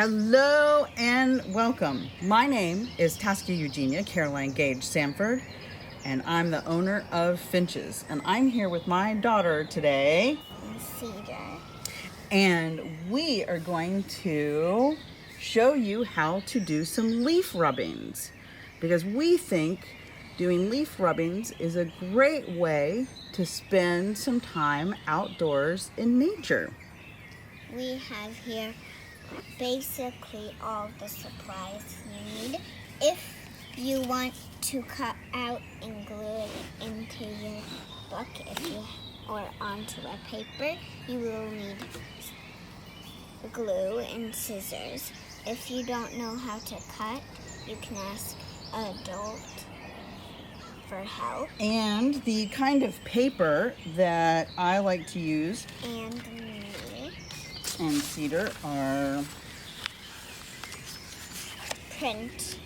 Hello and welcome. My name is Taska Eugenia Caroline Gage Sanford, and I'm the owner of Finches. And I'm here with my daughter today, Cedar. And we are going to show you how to do some leaf rubbings, because we think doing leaf rubbings is a great way to spend some time outdoors in nature. We have here basically all the supplies you need. If you want to cut out and glue it into your book or onto a paper, you will need glue and scissors. If you don't know how to cut, you can ask an adult for help. And the kind of paper that I like to use And me and Cedar are print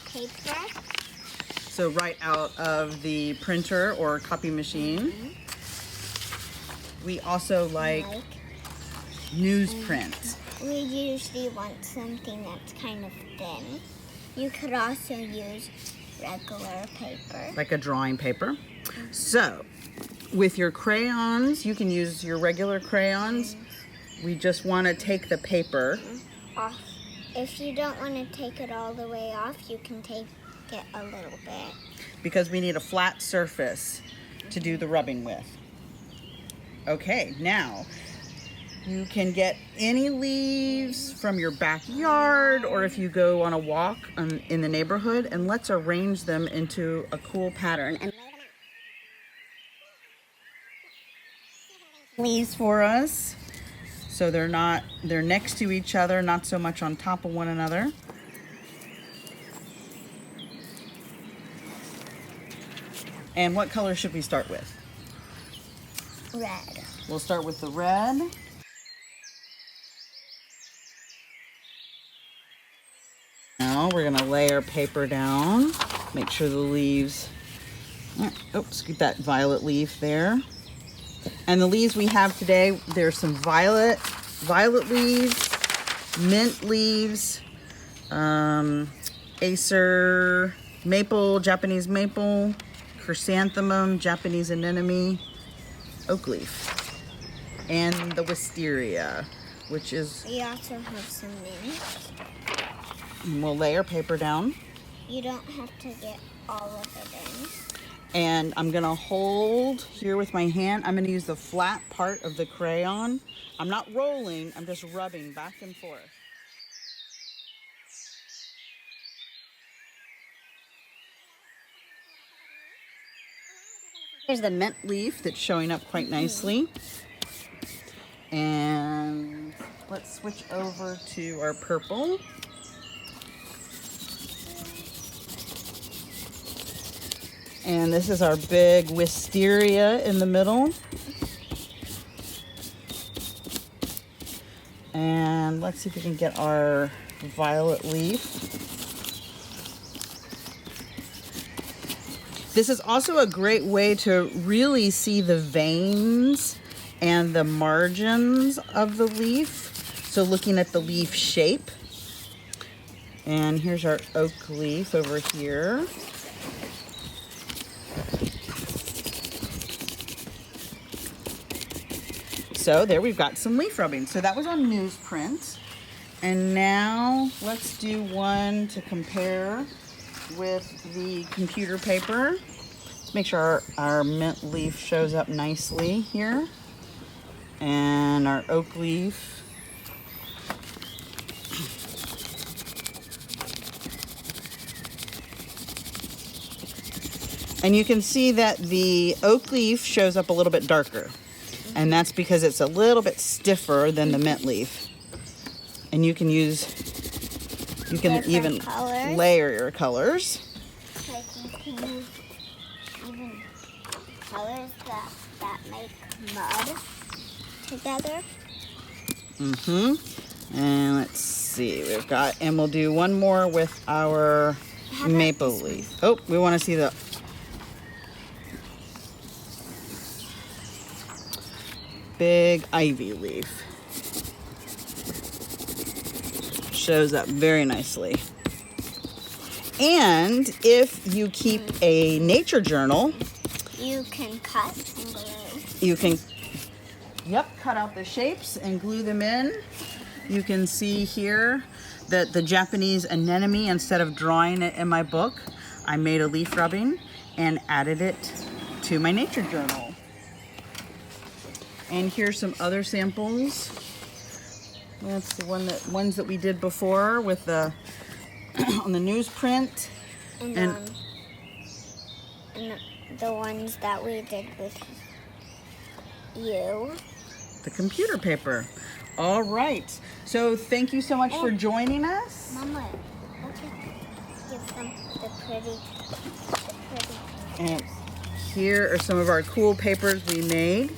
paper. so right out of the printer or copy machine. We also like newsprint. We usually want something that's kind of thin. You could also use regular paper. Like a drawing paper. So, with your crayons, you can use your regular crayons. We just want to take the paper off. If you don't want to take it all the way off, you can take it a little bit. Because we need a flat surface to do the rubbing with. Okay, now you can get any leaves from your backyard, or if you go on a walk in the neighborhood, and let's arrange them into a cool pattern. And leaves for us, so they're next to each other, not so much on top of one another. And what color should we start with? Red. We'll start with the red. Now we're gonna lay our paper down. Make sure the leaves, oops, get that violet leaf there. And the leaves we have today, there's some violet leaves, mint leaves, acer maple, Japanese maple, chrysanthemum, Japanese anemone, oak leaf, and the wisteria, which is... We also have some mint. And we'll lay our paper down. You don't have to get all of it in. And I'm gonna hold here with my hand. I'm gonna use the flat part of the crayon. I'm not rolling, I'm just rubbing back and forth. Here's the mint leaf that's showing up quite nicely. And let's switch over to our purple. And this is our big wisteria in the middle. And let's see if we can get our violet leaf. This is also a great way to really see the veins and the margins of the leaf. So looking at the leaf shape. And here's our oak leaf over here. So there we've got some leaf rubbing. So that was on newsprint. And now let's do one to compare with the computer paper. Make sure our mint leaf shows up nicely here. And our oak leaf. And you can see that the oak leaf shows up a little bit darker. And that's because it's a little bit stiffer than the mint leaf. And you can even layer your colors. Like you can use even colors that make mud together. And let's see, and we'll do one more with our maple leaf. Oh, we want to see the big ivy leaf. shows up very nicely. And if you keep a nature journal, you can cut and glue. You can, cut out the shapes and glue them in. You can see here that the Japanese anemone, instead of drawing it in my book, I made a leaf rubbing and added it to my nature journal. And here's some other samples. That's the ones that we did before with the on the newsprint. And the ones that we did with you. The computer paper. All right. So thank you so much for joining us. Mama, give them the pretty. And here are some of our cool papers we made.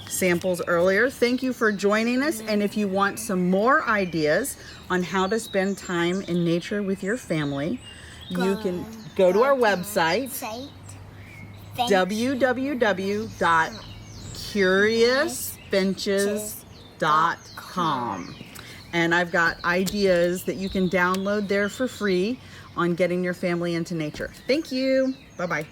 Samples earlier. Thank you for joining us. And if you want some more ideas on how to spend time in nature with your family, you can go to our website, www.curiousfinches.com. And I've got ideas that you can download there for free on getting your family into nature. Thank you. Bye-bye.